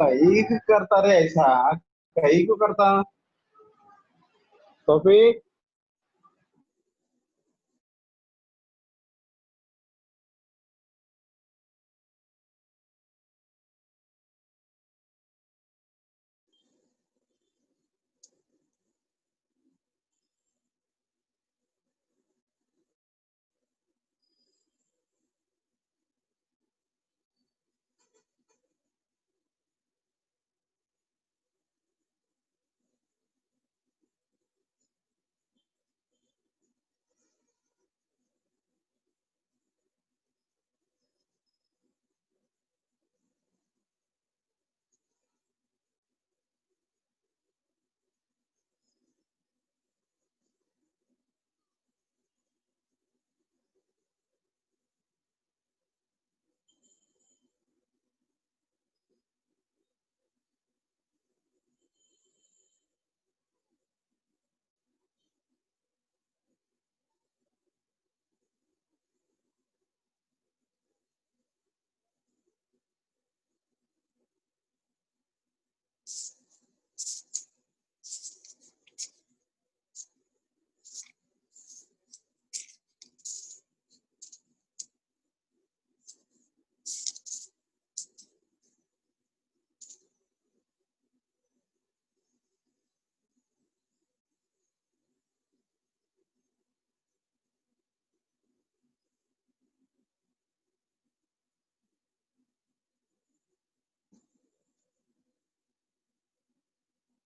कहीं करता रे ऐसा, कहीं को करता। तो फिर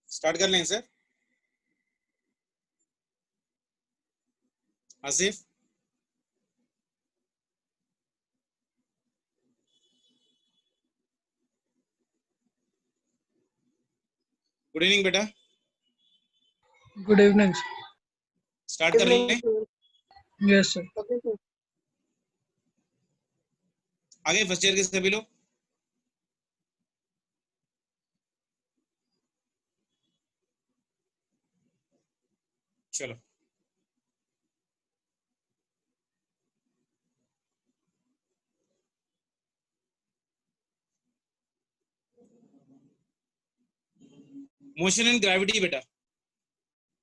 स्टार्ट कर लें सर। आसिफ, गुड इवनिंग बेटा। Good evening. स्टार्ट कर लें। Yes sir. आगे फर्स्ट ईयर के सभी लोग। चलो, मोशन एंड ग्रेविटी बेटा।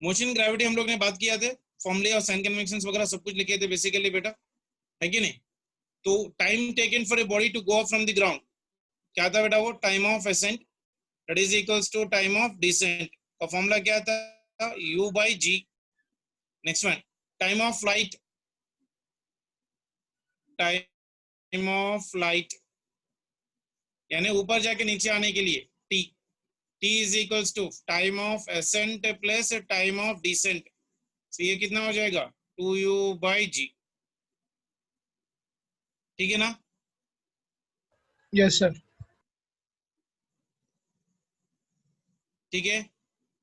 मोशन ग्रेविटी हम लोग ने बात किया थे, फॉर्मूले और साइन कन्वेंशंस वगैरह सब कुछ लिखे थे बेसिकली बेटा, है कि नहीं। तो time taken for a body to go from the ground क्या था बेटा, वो time of ascent that is equals to time of descent का फॉर्मूला क्या था, u by g। Next one, time of flight, time of flight यानी ऊपर जाके नीचे आने के लिए t, t is equals to time of ascent plus time of descent. तो ये कितना हो जाएगा 2u by g, ठीक है ना। Yes sir. ठीक है,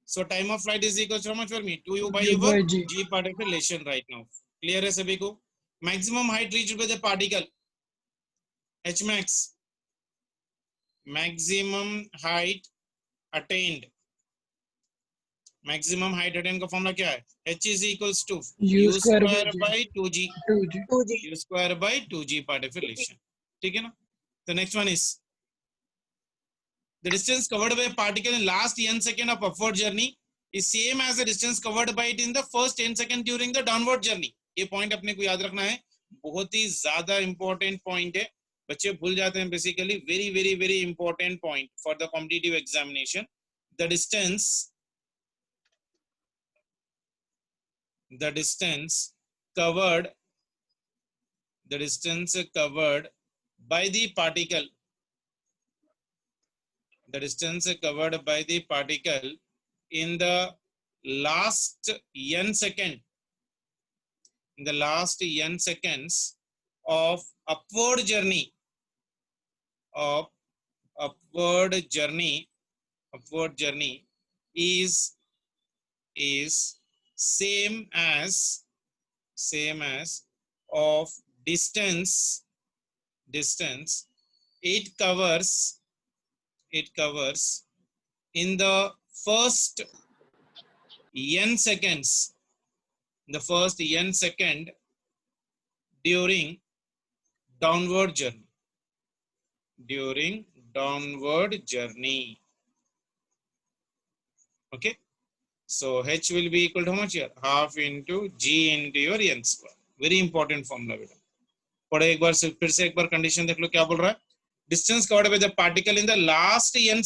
so time of flight is equal to how much for me 2u by U your by G. g part of relation right now, clear है सभी को। maximum height reached by the particle h max, maximum height attained, maximum height attained का formula क्या है, h is equals to U u square by square G. by 2g, 2G. u square by 2g part of relation, ठीक है ना। the next one is the distance covered by a particle in last n second of upward journey is same as the distance covered by it in the first 10 second during the downward journey। ये point अपने को याद रखना है, बहुत ही ज्यादा important point है, बच्चे भूल जाते हैं basically. Very very very important point for the competitive examination. The distance covered the distance covered by the particle, the distance covered by the particle in the last n second, in the last n seconds of upward journey, of upward journey is same as of distance it covers in the first n seconds, the first n second during downward journey, during downward journey. Okay, so h will be equal to how much here? Half into g into your n square. Very important formula बेटा. पढ़ो एक बार फिर से एक बार condition देख लो क्या बोल रहा है. Distance covered by the particle in the last n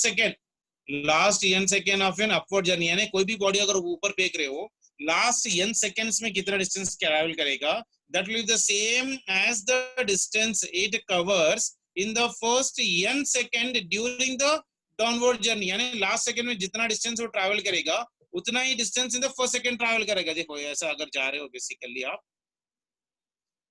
second of an upward journey. यानी कोई भी बॉडी अगर ऊपर फेंक रहे हो लास्ट n seconds में कितना डिस्टेंस ट्रैवल करेगा, that will be the same as the distance it covers in the first n second during the downward journey. यानी लास्ट सेकंड में जितना डिस्टेंस वो ट्रैवल करेगा उतना ही distance in the first second travel करेगा. देखो ऐसा अगर जा रहे हो बेसिकली आप,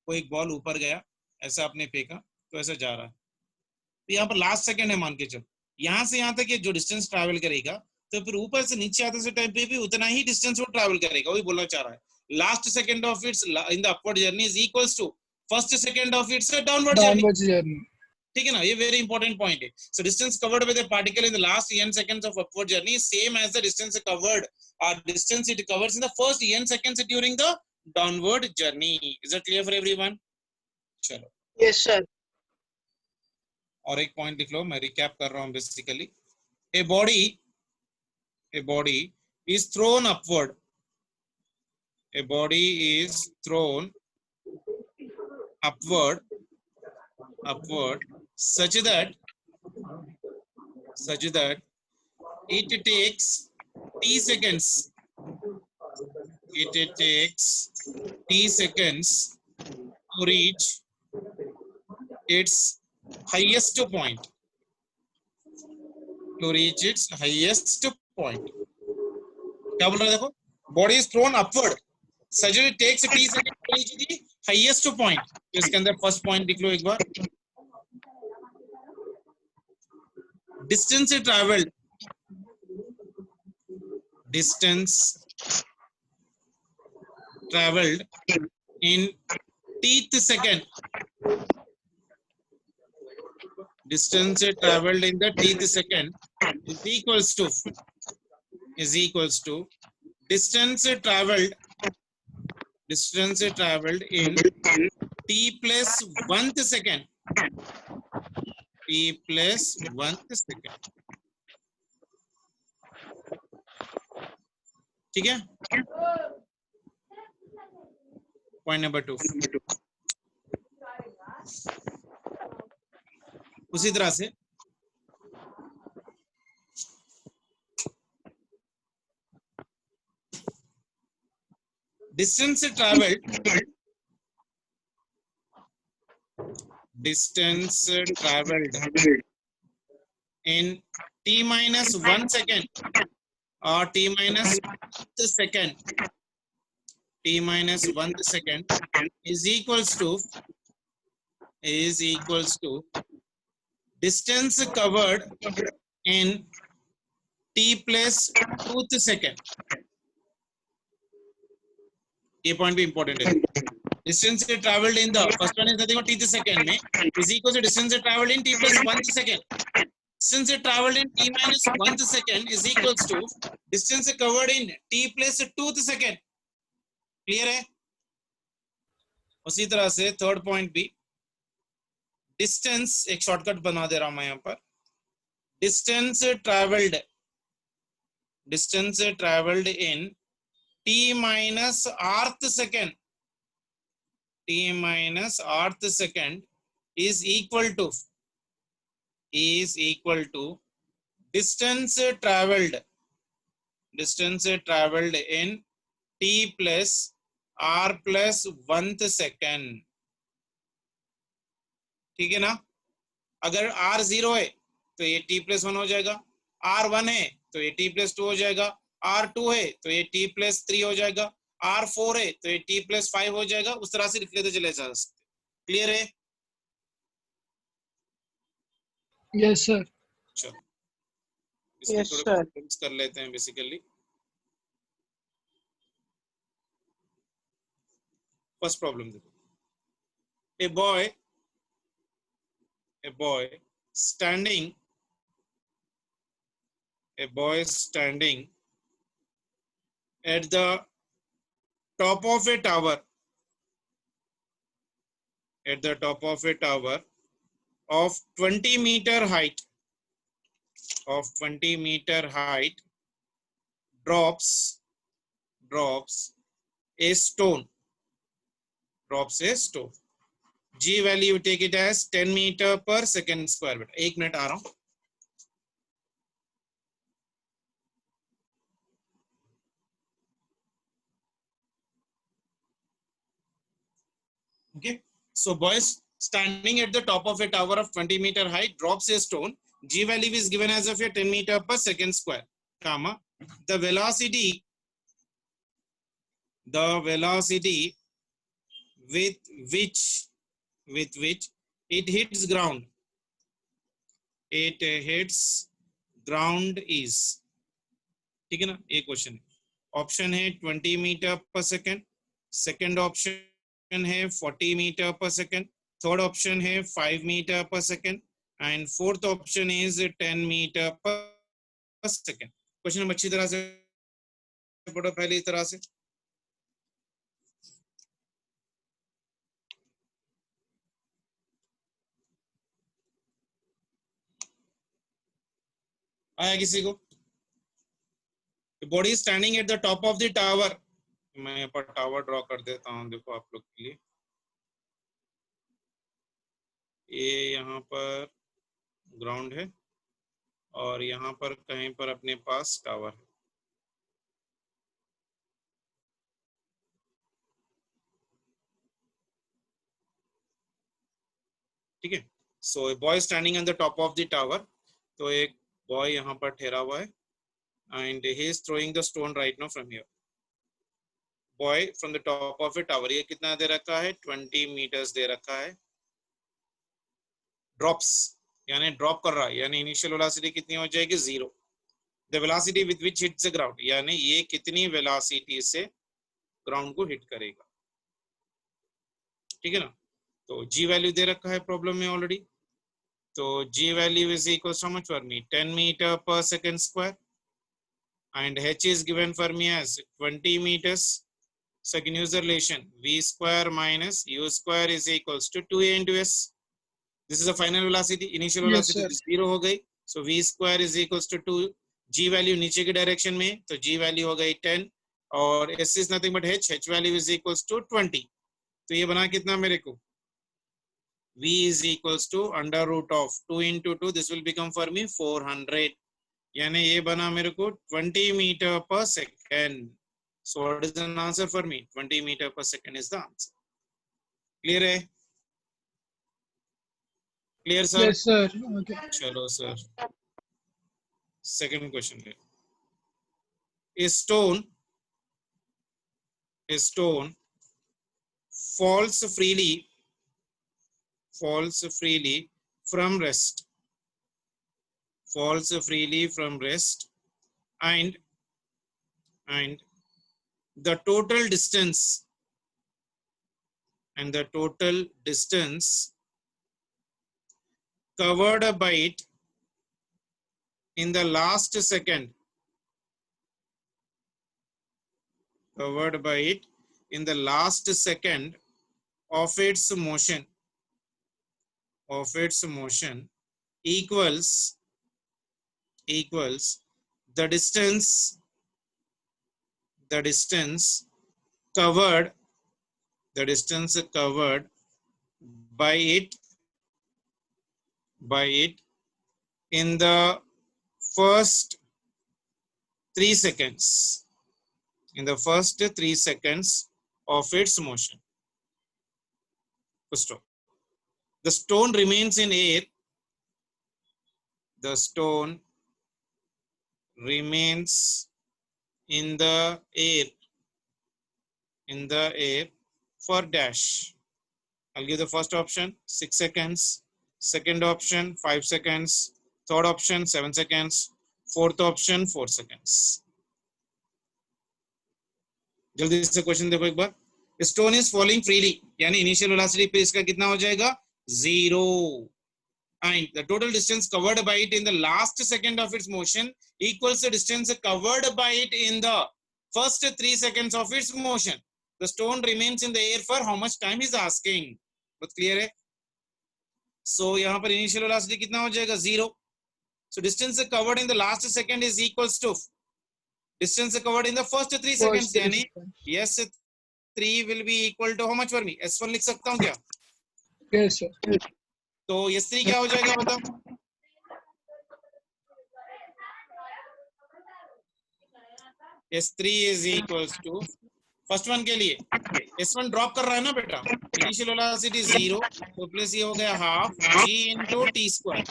कोई एक बॉल ऊपर गया, ऐसा आपने फेंका तो ऐसा जा रहा है, तो यहाँ पर लास्ट सेकंड है मान के चलो, यहाँ से यहाँ तक ये जो डिस्टेंस ट्रैवल करेगा तो फिर ऊपर से नीचे आते से टाइम पे भी उतना ही डिस्टेंस वो ट्रैवल करेगा. वही बोलना चाह रहा है. Last second of its in the upward journey is equals to first second of its downward journey. Downwards journey. ठीक है ना, ये वेरी इंपॉर्टेंट पॉइंट है. So distance covered by the particle in the last n seconds of upward journey is same as the distance covered or distance it covers in the first n seconds during the downward journey. Is that clear for everyone? चलो Yes, sir. और एक point लिख लो, मैं recap कर रहा हूं basically. A body is thrown upward. A body is throne upward such that it takes t seconds. It takes t seconds to reach its highest point. क्या बोल रहा है देखो, body is thrown upward such that it takes t seconds to reach the highest point. तो इसके अंदर first point लिख लो एक बार. distance traveled in tth second. Distance traveled in the tth second is equals to distance traveled in t plus 1th second. ठीक है. Point number 2. उसी तरह से distance traveled in t minus 1 second or t minus 1 second is equals to distance covered in t plus 2th second. ये point भी important है. Distance traveled in the first one is nothing but t second में is equal to distance traveled in t plus 1th second. Distance traveled in t minus 1th second is equals to distance covered in t plus 2th second. Clear है. उसी तरह से third point भी distance, एक shortcut बना दे रहा हूं मैं यहां पर. Distance travelled in t minus rth second is equal to distance traveled in t plus r plus 1th second. ठीक है ना. अगर r 0 है तो ये t plus 1 हो जाएगा, r 1 है तो ये t plus 2 हो जाएगा, R2 है तो ये t plus 3 हो जाएगा, R4 है तो ये t plus 5 हो जाएगा. उस तरह से लिख लेते चले जा सकते. क्लियर है. Yes, sir. चलो Yes, sir. कर लेते हैं बेसिकली. फर्स्ट प्रॉब्लम देखो. A boy standing at the top of a tower of 20-meter height. of 20 meter height drops a stone. Drops a stone. G value you take it as 10 meter per second square. बेटा 1 minute आ रहा हूं. Okay, so boys standing at the top of a tower of 20 meter height drops a stone. G value is given as of a 10 meter per second square, comma the velocity with which it hits ground is. ठीक है ना. एक question option है 20 meter per second, second option है 40 meter per second, third option है 5 metre per second and fourth option is 10 metre per second. Question अच्छी तरह से पढ़ो पहले इस तरह से. आया किसी को? Body standing at the top of the tower. मैं यहाँ पर टावर ड्रॉ कर देता हूँ, देखो आप लोग के लिए. ये यहाँ पर ग्राउंड है और यहाँ पर कहीं पर अपने पास टावर है. ठीक है. सो boy standing on the top of the tower. तो एक बॉय यहाँ पर ठहरा हुआ है and he is throwing the stone right now from here. Boy from the top of a tower. ये कितना दे रखा है? 20 meters दे रखा है. Drops यानी ड्रॉप कर रहा है, यानी इनिशियल वेलोसिटी कितनी हो जाएगी? 0. The velocity with which hits the ground, यानी ये कितनी वेलोसिटी से ग्राउंड को हिट करेगा. ठीक है ना. तो G वैल्यू दे रखा है प्रॉब्लम में ऑलरेडी. तो G value is equal to much for me 10 metre per second square and h is given for me as 20 meters. So I can use the relation v square minus u square is equals to 2a into s. This is the final velocity. Initial velocity Yes, 0 हो गई. So v square is equals to 2. G value नीचे की direction में, तो G value हो गई 10 और s is nothing but h value is equals to 20. तो ये बना कितना मेरे को? v is equals to under root of 2 into 2. This will become for me 400. यानी ये बना मेरे को 20 meter per second. So what is the answer for me? 20 meter per second is the answer. Clear है? Clear sir? yes, sir. Okay. चलो sir second question ले. A stone falls freely from rest. Falls freely from rest and the total distance covered by it in the last second of its motion equals the distance covered by it in the first 3 seconds of its motion. First, the stone remains in air. The stone remains in the air for dash. I'll give the first option 6 seconds, second option 5 seconds, third option 7 seconds, fourth option 4 seconds. जल्दी से question देखो एक बार. Stone is falling freely यानी initial velocity पे इसका कितना हो जाएगा? 0. And the total distance covered by it in the last second of its motion equals the distance covered by it in the first 3 seconds of its motion. The stone remains in the air for how much time is asking. बहुत clear है? So यहाँ पर initial velocity कितना हो जाएगा? 0. So distance covered in the last second is equals to distance covered in the first 3 seconds. यानी S3 will be equal to how much for me? S1 लिख सकता हूँ क्या? Yes, sir. तो S3 क्या हो जाएगा बताओ? S3 is equals to first one के लिए S1 ड्रॉप कर रहा है ना बेटा, इनिशियल वेलोसिटी 0, तो प्लस ये हो गया half g into t square,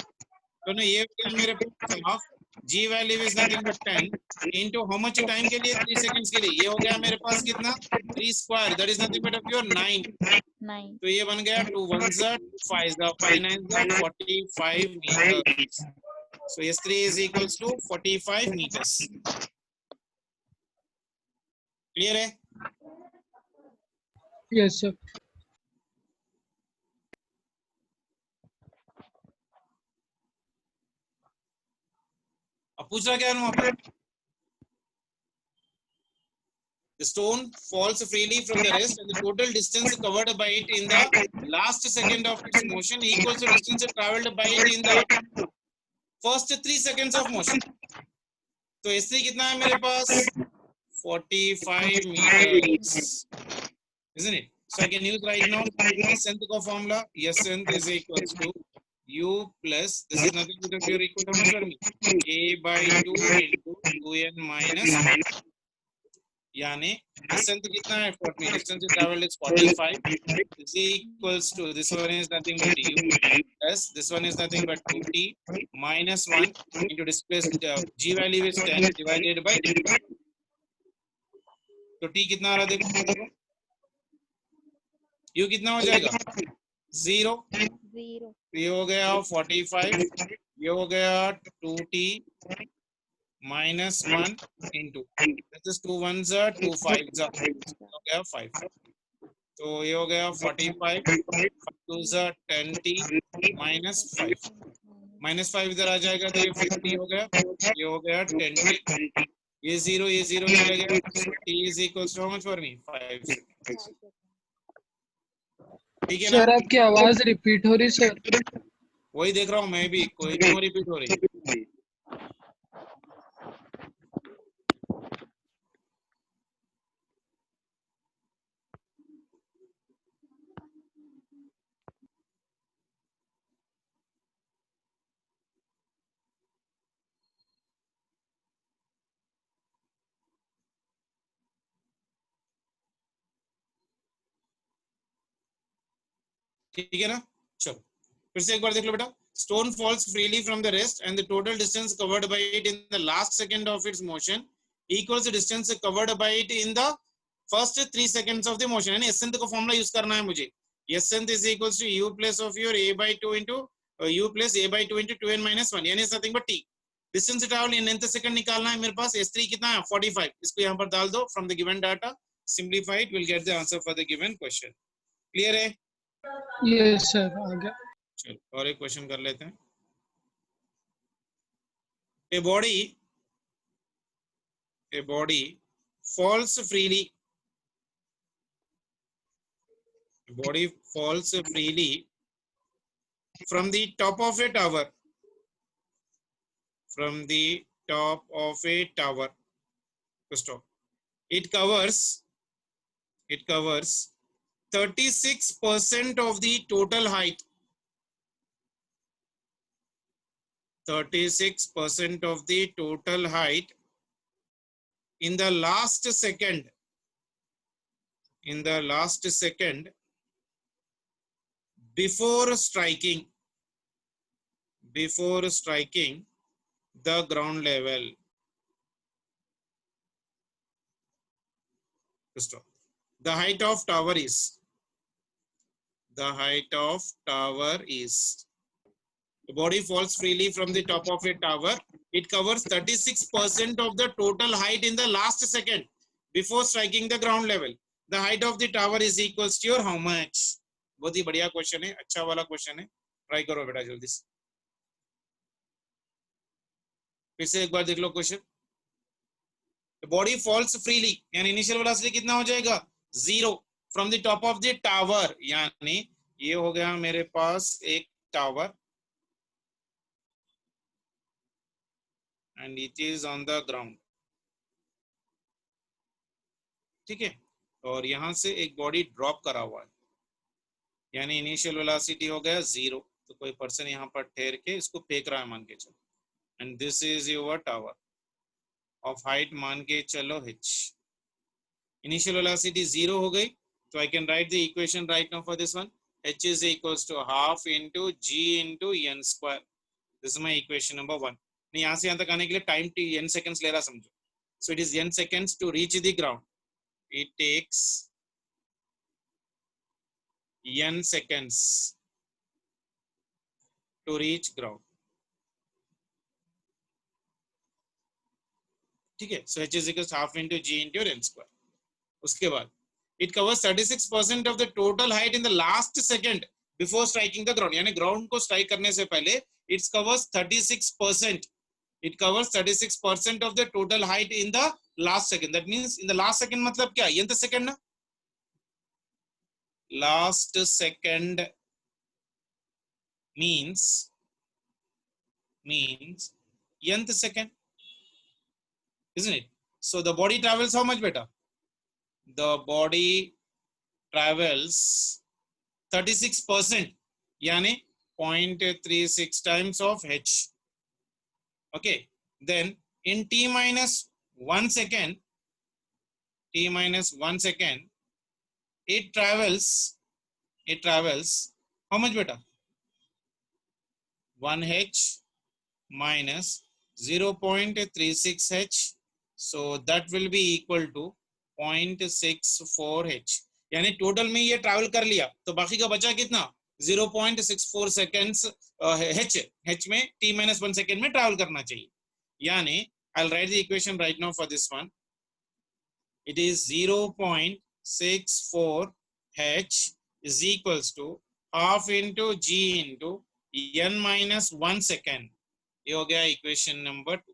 तो ना ये हो गया मेरे पास half g value is nothing but 10 into how much time के लिए 3 सेकंड्स के लिए, ये हो गया मेरे पास कितना 3 square that is nothing but your 9, तो ये बन गया 2 1 5 5 9 45 meters. So S3 is equals to 45 meters. Clear है? Yes, sir. अब पूछ रहा क्या है वहां पर? The stone falls freely from the rest and the total distance covered by it in the last second of its motion equals to distance traveled by it in the first 3 seconds of motion. तो S3 कितना है मेरे पास? 45 meters, isn't it? So I can use right now Sth का formula. Sth is equals to U plus this is nothing but pure equal to how much for me? A by 2 into 2n minus 1. यानी distance कितना है 40, distance traveled is 45 is equals to this one is nothing but U plus this one is nothing but 2t minus 1 into displaced g value is 10 divided by 2. तो t कितना आ रहा देखो, u कितना हो जाएगा 0, ये हो गया 45, ये हो गया 2t minus 1 into this is 2 1s are 2 5s are हो गया 5, तो ये हो गया 45 2 are 10t minus 5 minus 5 इधर आ जाएगा तो ये 50 हो गया, ये हो गया 10t, ये 0 चले गया, t is equals to how much for me 5 seconds. ठीक है ना? सर आपकी आवाज रिपीट हो रही सर. वही देख रहा हूँ मैं भी, कोई क्यों रिपीट हो रही? ठीक है ना? चलो फिर से एक बार देख लो बेटा. Stone falls freely from the rest and the total distance covered by it in the last second of its motion equals the distance covered by it in the first 3 seconds of the motion. यानी Sth का formula use करना है मुझे. Sth is equals to u plus of your a by 2 into u plus a by 2 into 2n minus 1 यानी nothing but t. Distance travel in nth second निकालना है मेरे पास. S3 कितना है 45, इसको यहाँ पर डाल दो from the given data, simplify it, we'll get the answer for the given question. Clear है? Yes, sir. आ गया. चलो और एक क्वेश्चन कर लेते हैं. A body falls freely. A body falls freely from the top of a tower. From the top of a tower. Stop. It covers 36% of the total height. 36% of the total height in the last second. In the last second before striking the ground level. Stop. The height of tower is. The body falls freely from the top of a tower. It covers 36% of the total height in the last second before striking the ground level. The height of the tower is equals to your how much? बहुत ही बढ़िया question है, अच्छा वाला question है, try करो बेटा जल्दी से. फिर से एक बार देख लो question. The body falls freely यानी इनिशियल वेलोसिटी कितना हो जाएगा 0 from the top of the tower, यानी ये हो गया मेरे पास एक tower. and it is on the ground. ठीक है, और यहां से एक बॉडी ड्रॉप करा हुआ है, यानी इनिशियल वेलोसिटी हो गया 0, तो कोई पर्सन यहाँ पर ठहर के इसको फेंक रहा है मान के चलो, and this is your tower of height मान के चलो h. इनिशियल वेलोसिटी 0 हो गई, तो I can write the equation right now for this one. h is equals to half into g into n square. This is my equation number 1. मैं यहाँ से यहाँ तक आने के लिए टाइम t n seconds ले रहा समझो. So it is n seconds to reach the ground. It takes n seconds to reach ground. ठीक है, so h is equals to half into g into n square. उसके बाद it covers 36% of the total height in the last second before striking the ground. यानी ground को strike करने से पहले it covers 36%. It covers 36% of the total height in the last second. That means in the last second मतलब क्या? nth second ना? Last second means nth second, isn't it? So the body travels how much better? The body travels 36%, यानी 0.36 times of h. Okay, then in t minus 1 second, it travels how much better? 1h minus 0.36 h, so that will be equal to 0.64 h. यानी total में ये travel कर लिया, तो बाकी का बचा कितना? 0.64 सेकेंड्स h में t-1 सेकेंड में ट्रैवल करना चाहिए. यानी I'll write the equation right now for this one. It is 0.64 h is equals to half into g into n-1 second. ये हो गया इक्वेशन नंबर 2.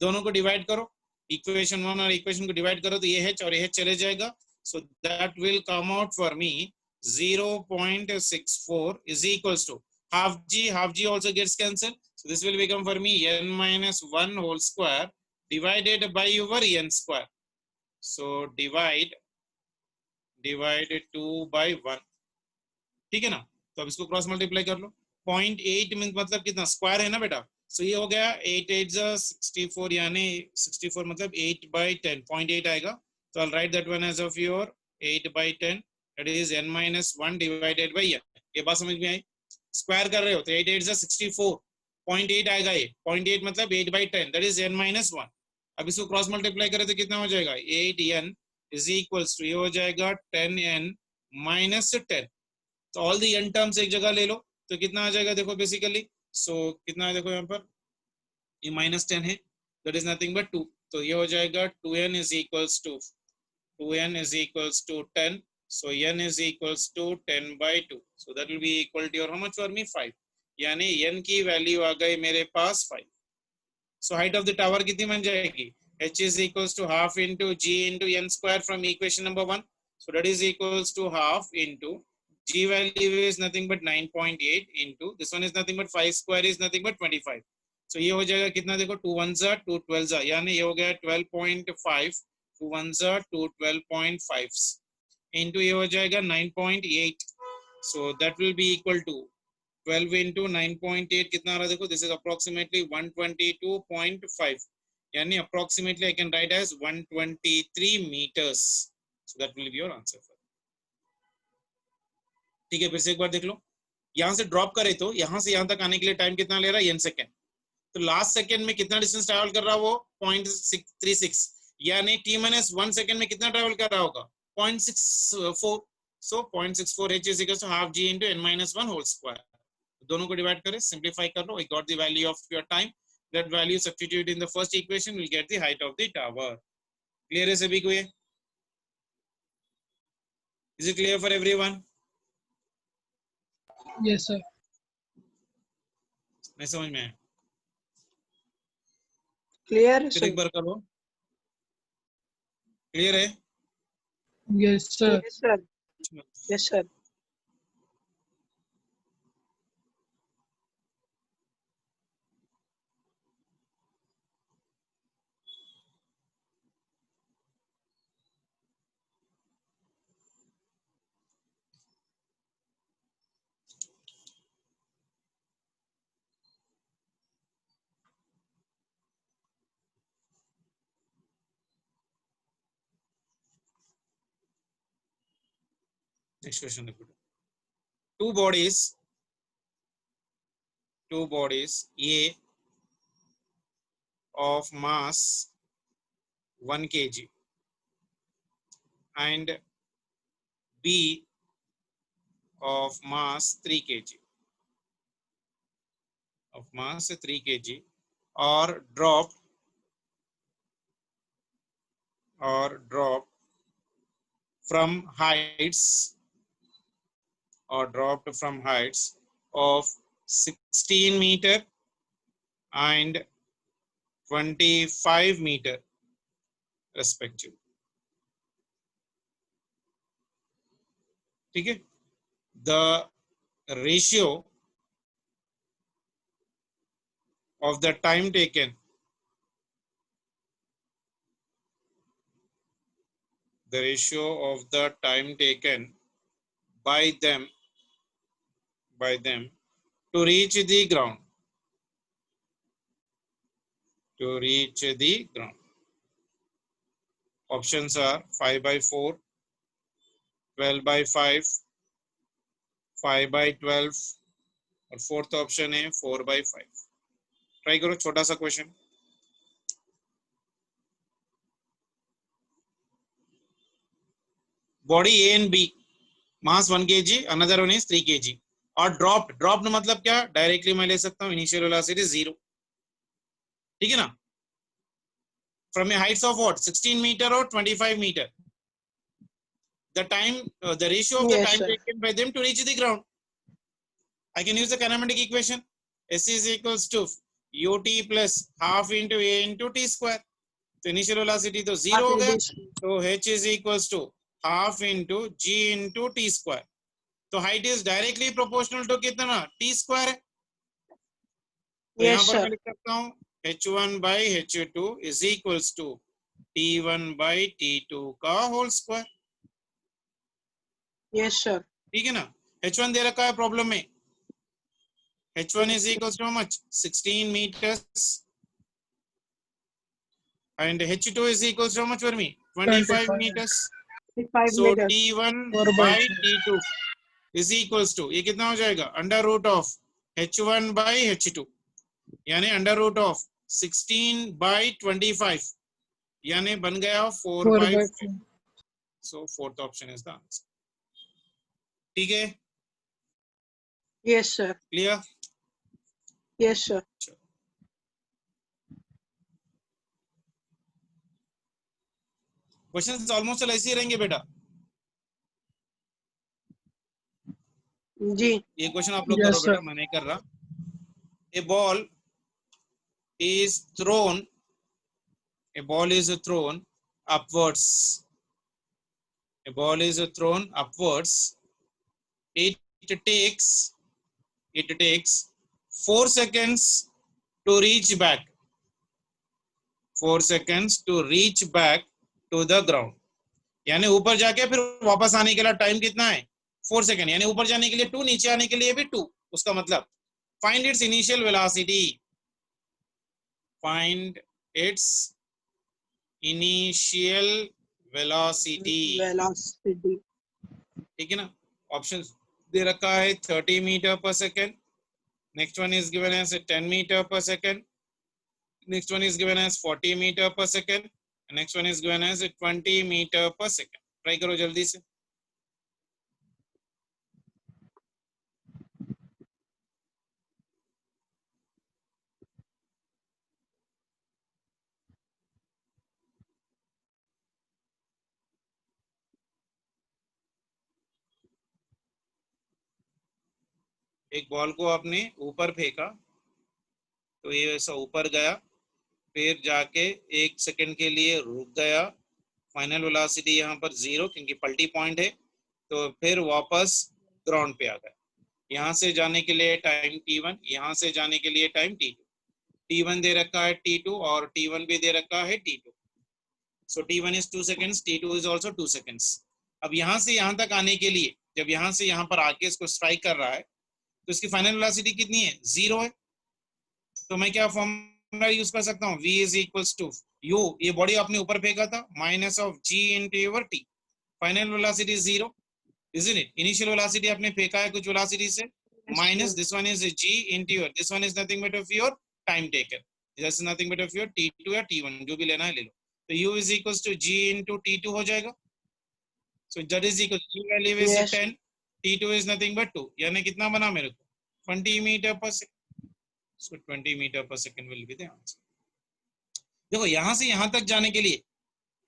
दोनों को डिवाइड करो, इक्वेशन 1 और इक्वेशन को डिवाइड करो तो ये h और ये h चले जाएगा. So that will come out for me 0.64 is equals to half g also gets cancelled. So this will become for me n-1 whole square divided by your n square. So divide 2 by 1. ठीक है ना? तो अब इसको cross multiply कर लो. 0.8 mean मतलब कितना? Square है ना बेटा. So ये हो गया 8 8 64, यानी 64 मतलब 8 by 10, 0.8 आएगा. So I'll write that one as of your 8 by 10, that is n-1 divided by n. ये बात समझ में आई? स्क्वायर कर रहे हो तो 8 8 64, 0.8 आएगा. ये 0.8 मतलब 8 by 10, that is n-1. अब इसको क्रॉस मल्टीप्लाई करें तो कितना हो जाएगा? 8n is equals to ये हो जाएगा 10n minus 10. तो ऑल द n टर्म्स एक जगह ले लो तो कितना आ जाएगा? देखो बेसिकली, सो कितना है देखो यहाँ पर, ये -10 है, that is nothing but 2. तो ये हो जाएगा 2n is equals to 10. So n is equals to 10 by 2. So that will be equal to your how much for me? 5. यानी n की वैल्यू आ गई मेरे पास 5. So height of the tower कितनी बन जाएगी? h is equals to half into g into n square from equation number 1. So that is equals to half into g value is nothing but 9.8 into this one is nothing but 5 square is nothing but 25. So ये हो जाएगा कितना? देखो 2 1s are 2 12s are, यानी ये हो गया 12.5, 2 1s are 2 12.5 into ये हो जाएगा 9.8. So that will be equal to 12 into 9.8 कितना आ रहा है देखो, this is approximately 122.5, यानी approximately I can write as 123 meters. So that will be your answer. ठीक है, फिर से एक बार देख लो. यहाँ से ड्रॉप करे तो यहाँ से यहाँ तक आने के लिए टाइम कितना ले रहा है? n second. तो लास्ट सेकेंड में कितना डिस्टेंस ट्रैवल कर रहा है वो? 0.36, यानी t-1 सेकेंड में कितना ट्रैवल कर रहा होगा? 0.64. सो 0.64 h is equals to half g into n-1 whole square. दोनों को डिवाइड करें, सिंप्लीफाई कर लो. I got the value of your time. That value substitute in the first equation will get the height of the tower. Clear है सभी को ये? Is it clear for everyone? Yes, sir. नहीं समझ में आया? क्लियर फिर एक बार करो. क्लियर है? Yes, sir. Yes sir. Yes sir. Next question देखो, two bodies A of mass 1 kg and B of mass 3 kg are dropped from heights of 16 meter and 25 meter respectively. ठीक है, the ratio of the time taken by them to reach the ground. Options are 5 by 4, 12 by 5, 5 by 12 और fourth option है 4 by 5. Try करो, छोटा सा question. Body A and B, mass 1 kg, another one is 3 kg, और dropped मतलब क्या, directly मैं ले सकता हूँ इनिशियल वेलोसिटी 0. ठीक है ना, from a heights of what 16 metre और 25 metre. The ratio of the Yes, time sir. taken by them to reach the ground. I can use the kinematic equation. S is equals to ut plus half into a into t square. तो initial velocity तो 0 हो गया, तो h is equals to half into g into t square. तो height is directly proportional to कितना, t square है. तो यहाँ Yes, पर मैं sir. लिख सकता हूँ h1 by h2 is equals to t1 by t2 का होल स्क्वायर. Yes, sir. ठीक है ना, h1 दे रखा है प्रॉब्लम में, h1 is equals to how much, 16 meters, and h2 is equals to how much for me, 25 meters. 5 So meters. t1 4 by by 2. t2 is equals to, ये कितना हो जाएगा, under root of h1 by h2, यानी under root of 16 by 25, यानी बन गया 4 4 by by 5. 2. So fourth option is the answer. ठीक है, Yes, sir. Clear. Yes, sir. Questions almost ऐसे ही रहेंगे बेटा. जी. ये क्वेश्चन आप लोग Yes, करो बेटा, sir. मैं नहीं कर रहा. A ball is thrown upwards. It takes 4 seconds to reach back. 4 seconds to reach back to the ground. यानी ऊपर जाके फिर वापस आने के लिए टाइम कितना है, 4 सेकंड. यानी ऊपर जाने के लिए 2, नीचे आने के लिए भी 2. उसका मतलब find its initial velocity. Find its initial velocity. Velocity. ठीक है ना, ऑप्शन दे रखा है 30 meter per second. Next one is given as 10 metre per second. Next one is given as 40 meter per second. Next one is given as 20 meter per second. Try करो जल्दी से. एक ball को आपने ऊपर फेंका, तो ये ऐसा ऊपर गया, फिर जाके 1 सेकंड के लिए रुक गया. फाइनल वेलोसिटी यहाँ पर 0 क्योंकि पलटी पॉइंट है, तो फिर वापस ग्राउंड पे आ गया. यहाँ से जाने के लिए टाइम t1, यहाँ से जाने के लिए टाइम t2. t1 दे रखा है t2 और t1 भी दे रखा है t2. So t1 is 2 seconds, t2 is also 2 seconds. अब यहाँ से यहाँ तक आने के लिए, जब यहाँ से यहाँ पर आके इसको स्ट्राइक कर रहा है, तो इसकी फाइनल वेलोसिटी कितनी है, 0 है. तो मैं क्या फॉर्मूला यूज कर सकता हूँ, v is equals to u, ये बॉडी आपने ऊपर फेंका था, minus of g into your t. Final velocity 0, isn't it? Initial velocity आपने फेंका है कुछ velocity से, minus this one is g into your, this one is nothing but of your time taken, this is nothing but of your t2 या t1 जो भी लेना है ले लो, तो u is equals to g into t2 हो जाएगा, so that is equal to value is Yes. 10, t2 is nothing but 2, यानी कितना बना मेरे को 20 meter per second, so 20 meter per second will be the answer. देखो यहां से यहां तक जाने के लिए,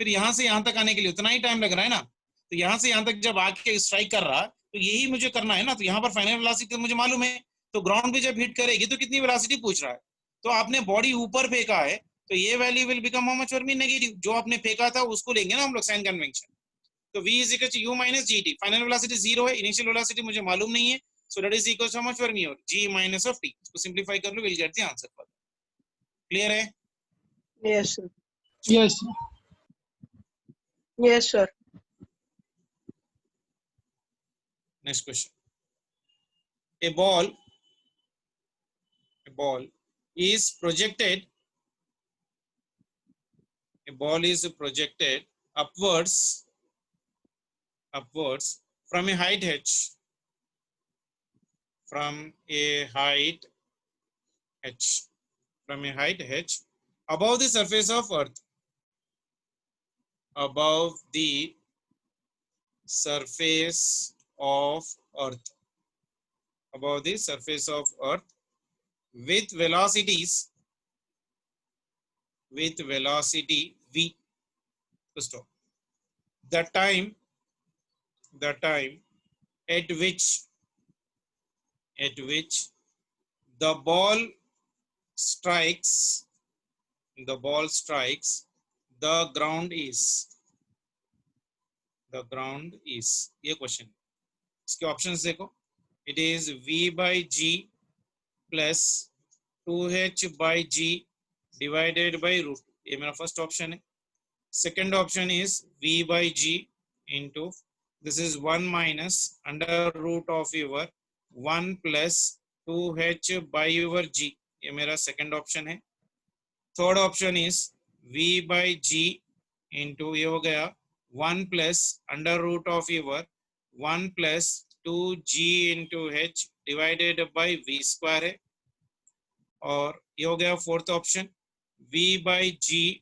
फिर यहां से यहां तक आने के लिए उतना ही टाइम लग रहा है ना, तो यहां से यहां तक जब आके स्ट्राइक कर रहा है तो यही मुझे करना है ना, तो यहाँ पर फाइनल वेलोसिटी मुझे मालूम है, तो ग्राउंड पे जब हिट करेगी तो कितनी वेलोसिटी पूछ रहा है, तो आपने बॉडी ऊपर फेंका है तो ये value will become how much for me negative, जो आपने फेंका था उसको लेंगे ना हम लोग साइन कन्वेंशन, तो v is equal to u minus gt, final velocity 0 है, इनिशियल वेलोसिटी मुझे मालूम नहीं है, so that is equal to how much for me और g माइनस ऑफ t, इसको सिंपलीफाई कर लो will get the answer for, clear है? Yes, sir. Yes, sir. Yes, sir. Next question. A ball is projected. A ball is projected upwards from a height h. From a height h above the surface of Earth. Above the surface of Earth. Above the surface of Earth with velocities, with velocity v. Stop. The time at which the ball strikes the ground is ये question, इसके options देखो, it is v by g plus 2h by g divided by root, ये मेरा first option है. Second option is v by g into this is 1 minus under root of your 1 plus 2h by your g, ये मेरा second option है. Third option is v by g into ये हो गया 1 plus under root of your 1 plus 2g into h divided by v square है. और ये हो गया fourth option v by g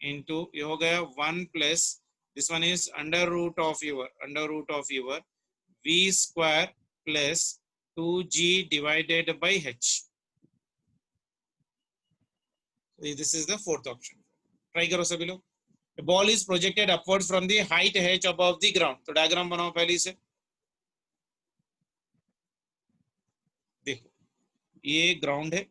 into ये हो गया 1 plus this one is under root of your v square plus 2g divided by h. This is the fourth option. Try करो सभी लोग. The ball is projected upwards from the height h above the ground. तो diagram बनाओ पहले से. देखो ये ground है,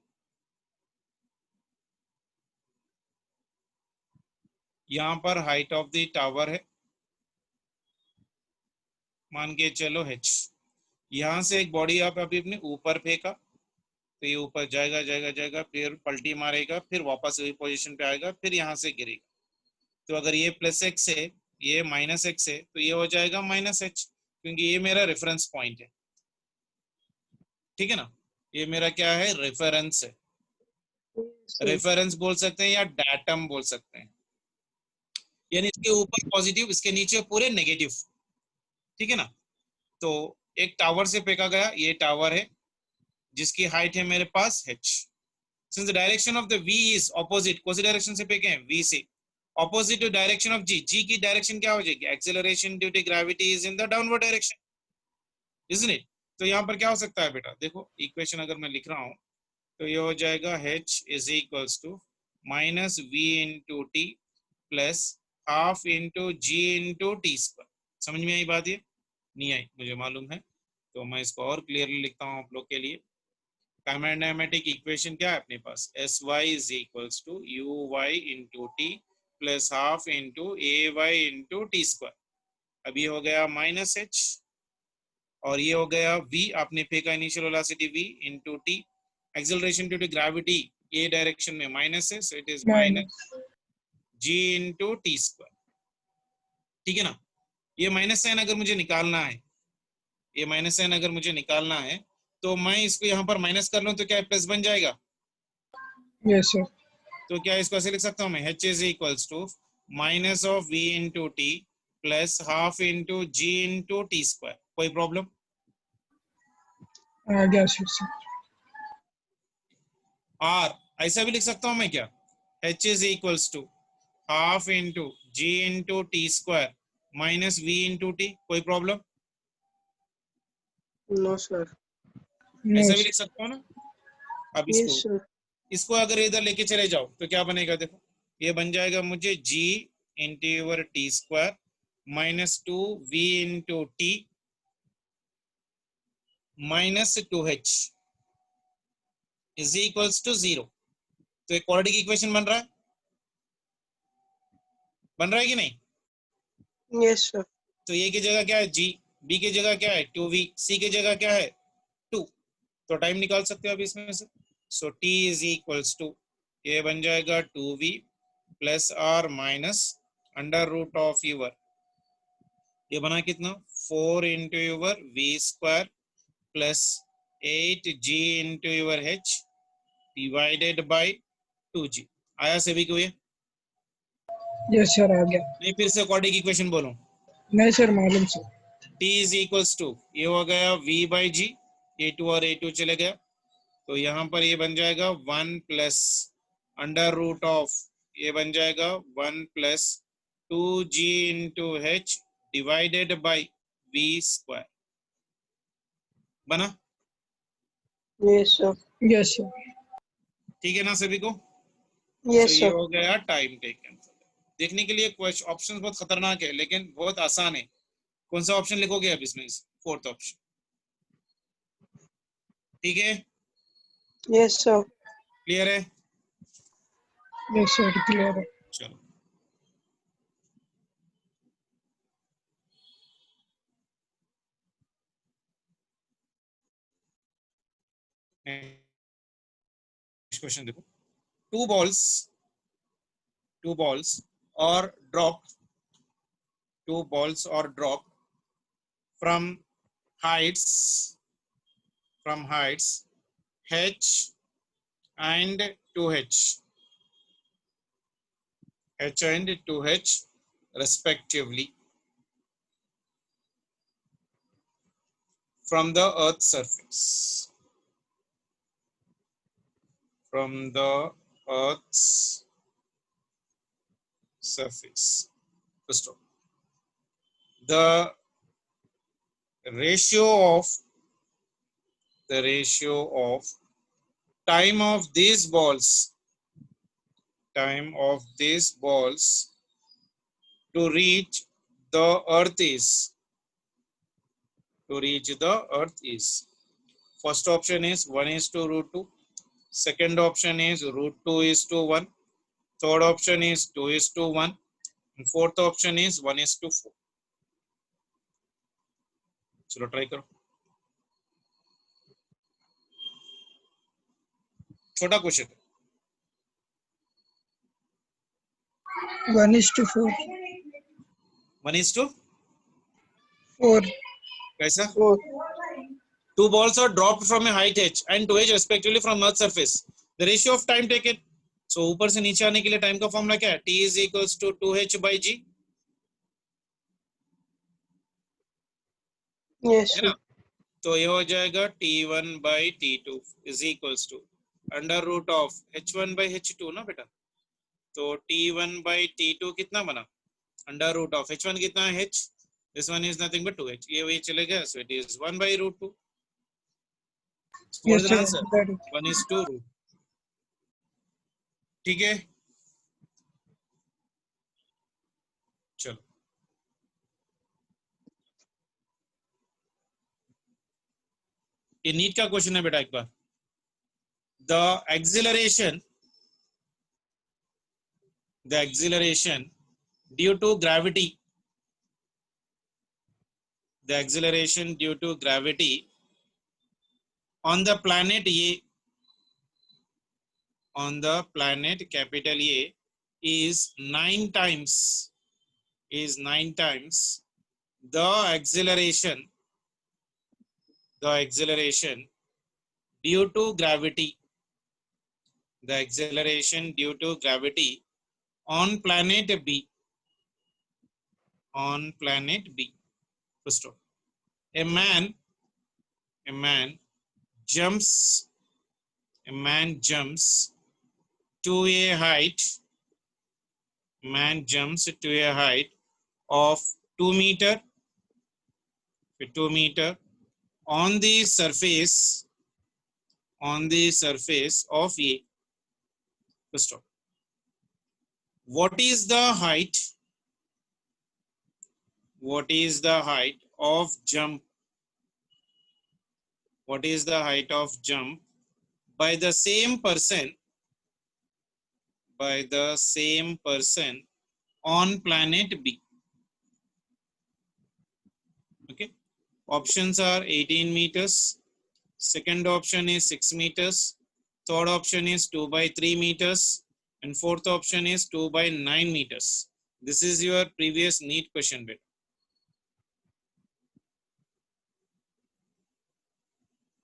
यहाँ पर हाइट ऑफ द टावर है, मान के चलो h. यहाँ से एक बॉडी आप अभी अपने ऊपर फेंका तो ये ऊपर जाएगा, फिर पलटी मारेगा, फिर वापस वही पोजीशन पे आएगा, फिर यहाँ से गिरेगा. तो अगर ये प्लस x है, ये माइनस x है, तो ये हो जाएगा माइनस h, क्योंकि ये मेरा रेफरेंस पॉइंट है. ठीक है ना, ये मेरा क्या है, रेफरेंस है. रेफरेंस बोल सकते हैं या डाटम बोल सकते हैं, यानी इसके ऊपर पॉजिटिव, इसके नीचे पूरे नेगेटिव. ठीक है ना. तो एक टावर से फेंका गया, ये टावर है जिसकी हाइट है मेरे पास h. Since the direction of the v is opposite, कौन सी डायरेक्शन से फेंके हैं, v से, opposite to direction of g. g की डायरेक्शन क्या हो जाएगी, acceleration due to gravity is in the downward direction, isn't it. तो यहाँ पर क्या हो सकता है बेटा, देखो इक्वेशन अगर मैं लिख रहा हूँ तो ये हो जाएगा h is equals to minus v into t plus half into g into t square. समझ में आई बात, ये नहीं आई मुझे मालूम है, तो मैं इसको और क्लियरली लिखता हूँ आप लोग के लिए. थर्मोडायनेमिक इक्वेशन क्या है अपने पास, sy is equals to uy into t plus half into ay into t square. अब ये हो गया माइनस h और ये हो गया v, आपने फेंका initial velocity v into t, acceleration due to gravity ये डायरेक्शन में माइनस है, so it is minus g into t square. ठीक है ना. ये माइनस साइन अगर मुझे निकालना है, ये माइनस साइन अगर मुझे निकालना है तो मैं इसको यहाँ पर माइनस कर लूं तो क्या प्लस बन जाएगा. Yes, sir. तो क्या इसको ऐसे लिख सकता हूँ मैं, h is equals to minus of v into t plus half into g into t square. कोई प्रॉब्लम? आ गया सर। और ऐसा भी लिख सकता हूं मैं क्या, h is equals to half into g into t square minus v into t, कोई प्रॉब्लम? No, sir. नो ऐसा भी सर। लिख सकता हूँ ना। अब Yes, sir. इसको अगर इधर लेके चले जाओ तो क्या बनेगा, देखो ये बन जाएगा मुझे g into your t square minus 2v into t minus 2h is equals to 0। तो एक क्वाड्रेटिक इक्वेशन बन रहा है, बन रहा है कि नहीं? Yes, sir. तो ए की जगह क्या है g, b की जगह क्या है 2v, c की जगह क्या है 2। तो टाइम निकाल सकते हो अब इसमें से। So t is equals to, ये बन जाएगा 2v plus or minus under root of your, ये बना कितना 4 into your v square plus 8g into your h divided by 2g। आया सभी को ये? यस सर आ गया। नहीं फिर से क्वाड्रेटिक इक्वेशन बोलूं, नहीं सर मालूम sir. t is equals to, ये हो गया v बाई जी, a2 और a2 चले गया, तो यहाँ पर ये बन जाएगा 1 प्लस अंडर रूट ऑफ, ये बन जाएगा 1 plus 2g into h divided by v square, बना? Yes, sir. Yes sir. ठीक है ना सभी को? Yes, ये sir. हो गया टाइम टेकन। देखने के लिए ऑप्शन बहुत खतरनाक है लेकिन बहुत आसान है। कौन सा ऑप्शन लिखोगे अब इसमें? फोर्थ ऑप्शन, ठीक है? Yes, sir. क्लियर है? यस सर क्लियर है। चलो नेक्स्ट क्वेश्चन देखो। Two balls or drop from heights h and 2h respectively from the earth's surface, First of all, the ratio of time of these balls to reach the earth is first option is 1:√2, second option is √2:1, third option is 2:1, and fourth option is 1:4। चलो try करो, छोटा question. 1:4। 1:4 कैसा? 4. Two balls are dropped from a height h and 2h respectively from earth surface. The ratio of time taken, so ऊपर से नीचे आने के लिए टाइम का फॉर्मूला क्या है? t is equals to 2h by g, Yes, है sir. ना? तो ये हो जाएगा t1 by t2 is equals to under root of h1 by h2 ना बेटा। तो t1 by t2 कितना बना? अंडर रूट ऑफ h1 कितना है h, this one is nothing but 2h, ये वही चले गया, so it is 1/√2। What is yes the sir answer? 1:2। ठीक है, चलो ये नीट का क्वेश्चन है बेटा एक बार। The acceleration due to gravity on the planet capital A is 9 times the acceleration due to gravity on planet B. First of all, A man jumps to a height. Man jumps to a height of 2 meter. 2 meter on the surface of A. Stop. What is the height? What is the height of jump? What is the height of jump by the same person? By the same person on planet B. Okay. Options are 18 meters. Second option is 6 meters. Third option is 2 by 3 meters. And fourth option is 2 by 9 meters. This is your previous NEET question bit.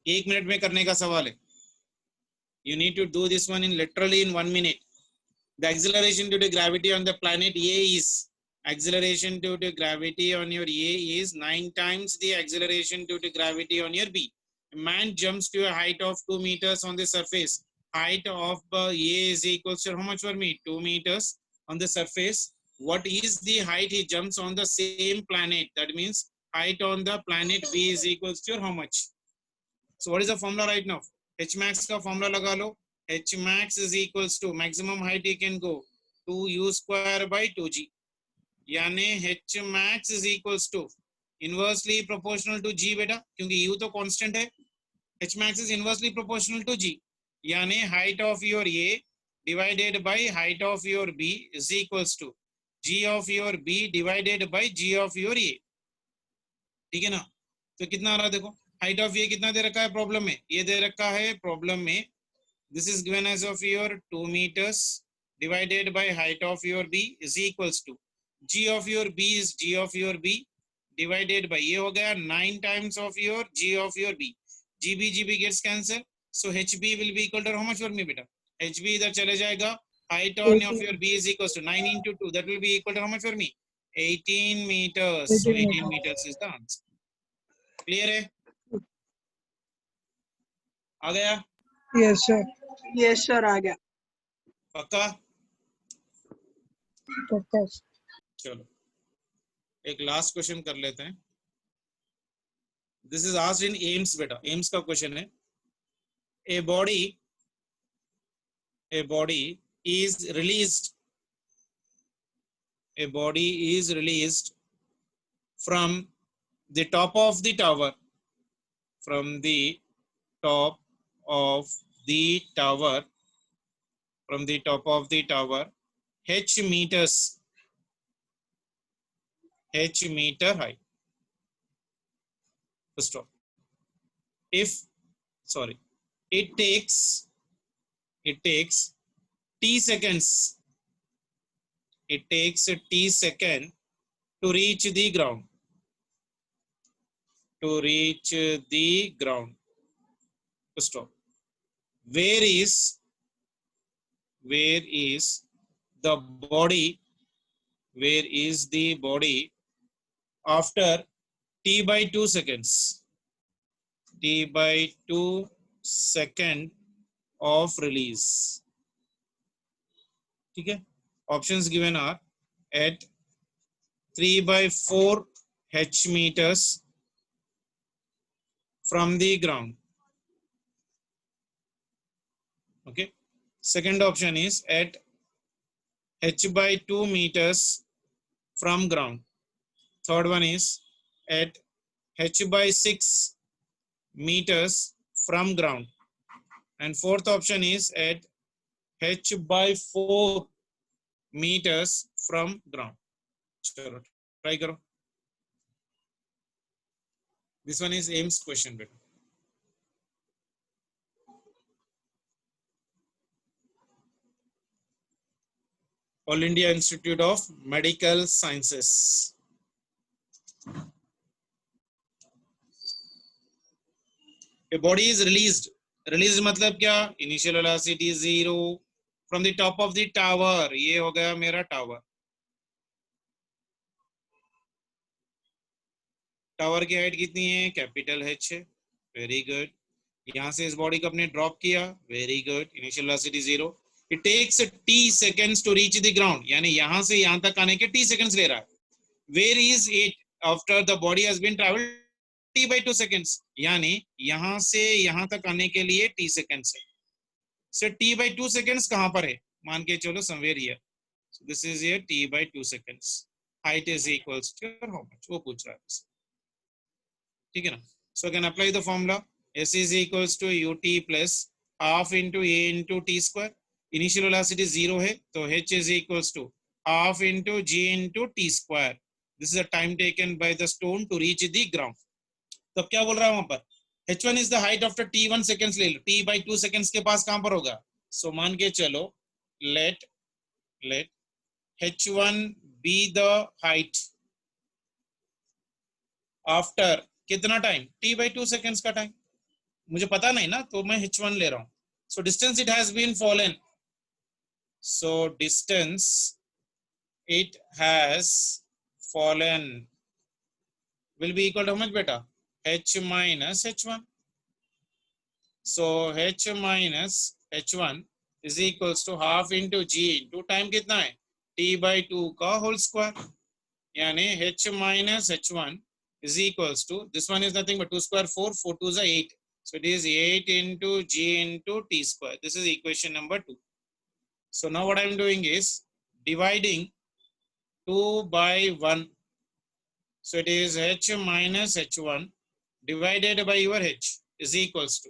एक minute में करने का सवाल है. You need to do this one in literally in 1 minute. The acceleration due to gravity on the planet A is acceleration due to gravity on your A is 9 times the acceleration due to gravity on your B. A man jumps to a height of 2 meters on the surface. Height of A is equal to how much for me? 2 meters on the surface. What is the height he jumps on the same planet? That means height on the planet B is equal to how much? So what is the formula right now? H max का formula लगा लो. H max is equals to maximum height you can go 2u square by 2g. यानी H max is equals to inversely proportional to g बेटा, क्योंकि u तो constant है. H max is inversely proportional to g. यानी height of your A divided by height of your B is equals to g of your B divided by g of your A. ठीक है ना? तो कितना आ रहा है देखो. Height of A कितना दे रखा है प्रॉब्लम में? ये दे रखा है प्रॉब्लम में. This is given as of your 2 meters divided by height of your B is equals to g of your B is g of your B divided by ये हो गया 9 times of your g of your B. GB gets cancelled. So HB will be equal to how much for me beta? HB इधर चले जाएगा. Height on of your B is equals to 9 into 2. That will be equal to how much for me? 18 meters. So 18 meters is the answer. Clear है? आ गया? Yes, sir. Yes, sir. आ गया. पक्का? पक्का. चलो एक लास्ट क्वेश्चन कर लेते हैं. This is asked in AIIMS बेटा. एम्स का क्वेश्चन है. A body is released from the top of the tower. From the top of the tower h meter high. Stop. It takes t seconds. It takes t second to reach the ground. Stop. Where is the body after t by 2 seconds? T by 2 second of release. ठीक है. Options given are at 3 by 4 h meters from the ground. Okay. Second option is at h by 2 meters from ground. Third one is at h by 6 meters from ground. And fourth option is at h by 4 meters from ground. Chalo, try karo. This one is AIMS question. All India Institute of Medical Sciences. A body is released. Released मतलब क्या? Initial velocity 0 from the top of the tower. ये हो गया मेरा tower. Tower की हाइट कितनी है, कैपिटल H है, वेरी गुड। यहाँ से इस बॉडी को अपने ड्रॉप किया, very good, initial velocity 0। It takes t seconds to reach the ground, यानी यहाँ से यहाँ तक आने के t सेकंड्स ले रहा है। Where is it after the body has been travelled t/2 seconds, यानी यहाँ से यहाँ तक आने के लिए t सेकंड्स है। सो t/2 सेकंड्स कहाँ पर है, मान के चलो somewhere here, so this is here t/2 seconds, height is equals to how much, वो पूछ रहा है, ठीक है ना। So can apply the formula, s is equals to ut plus half into a into t square, initial velocity 0 है तो h is equals to half into g into t square, this is the time taken by the stone to reach the ground। तो अब क्या बोल रहा है वहां पर, h1 is the height after t1 seconds ले लो, t/2 seconds के पास कहां पर होगा, सो मान के चलो let h1 be the height after कितना टाइम, t/2 seconds का टाइम, मुझे पता नहीं ना तो मैं h1 ले रहा हूं। सो distance it has been fallen, so distance it has fallen will be equal to how much beta, h minus h1, so h minus h1 is equals to half into g into time कितना है, t/2 का whole square, यानी h minus h1 is equals to, this one is nothing but 2 square 4, 4 2 is 8, so it is 8 into g into t square, this is equation number 2। so now what I am doing is dividing 2 by 1, so it is h minus h1 divided by your h is equals to,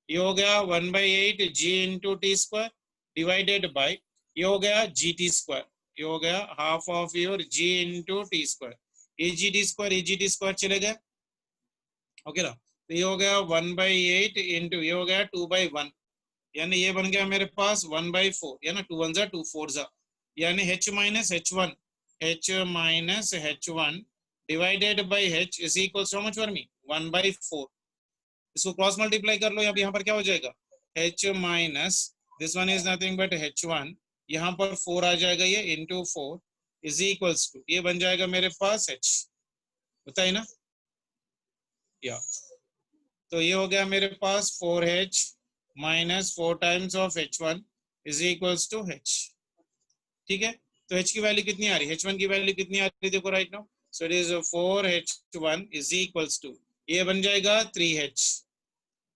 ये हो गया 1/8 g into t square divided by, ये हो गया gt square, ये हो गया half of your g into t square, egt square चले गए, ओके ना। तो ये हो गया 1/8 into, ये हो गया 2/1, यानी ये बन गया मेरे पास 1/4, या ना 2 1 जा 2 4 जा, यानी h minus h1 divided by h is equals to how much for me, 1/4। इसको क्रॉस मल्टीप्लाई कर लो, अब यहाँ पर क्या हो जाएगा, h minus this one is nothing but h1, यहाँ पर 4 आ जाएगा, ये into 4 is equals to, ये बन जाएगा मेरे पास h, होता है ना, या तो ये हो गया मेरे पास 4h minus 4 times of h1 is equals to h, ठीक है। तो h की वैल्यू कितनी आ रही है, h1 की वैल्यू कितनी आ रही है, देखो right now, so it is 4h1 is equals to, ये बन जाएगा 3h,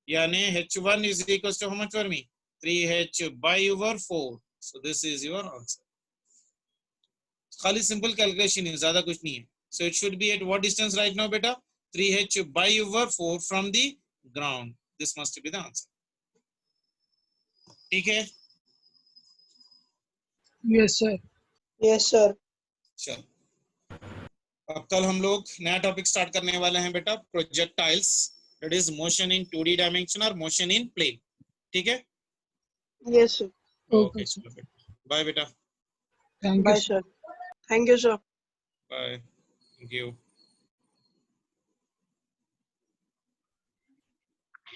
यानी h1 is equals to how much for me, 3h by over 4, so this is your answer। खाली सिंपल कैलकुलेशन है, ज्यादा कुछ नहीं है। so it should be at what distance right now बेटा, 3h by over 4 from the ground, this must be the answer, ठीक है। Yes sir. Yes, sir. चल अब कल हम लोग नया टॉपिक स्टार्ट करने वाले हैं बेटा, projectiles, that is motion in 2D dimension और मोशन इन प्लेन, ठीक है। Yes, sir. ओके चलो बेटा, बाय बेटा, thank Bye, you sir. Thank you, sir. Bye, thank you.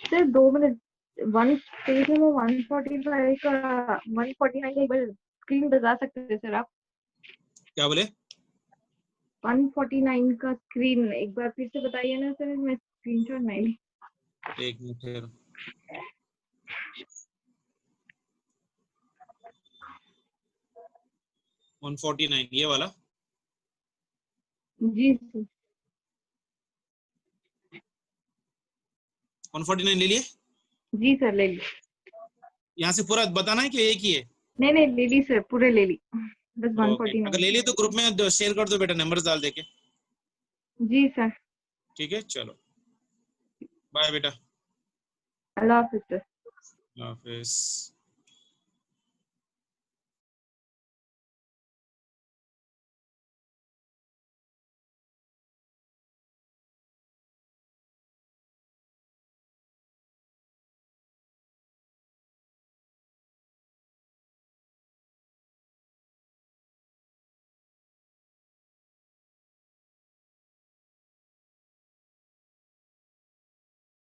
Sir 2 minute, 1 page में 145 का 149 का एक बार स्क्रीन बता सकते हैं सर आप, क्या बोले, 149 का स्क्रीन एक बार फिर से बताइए ना सर, मैं स्क्रीनशॉट नहीं ली। एक मिनट ठहरो, वन 149 ये वाला, जी सर। 149 ले लिए, जी सर ले ली। यहाँ से पूरा बताना है कि एक ही है, नहीं नहीं ले ली सर, पूरे ले ली, बस ओके, 149। अगर ले लिए तो ग्रुप में शेयर कर दो बेटा, नंबर्स डाल देके, जी सर। ठीक है, चलो बाय बेटा, अल्लाह हाफिज़ सर। हाफिज।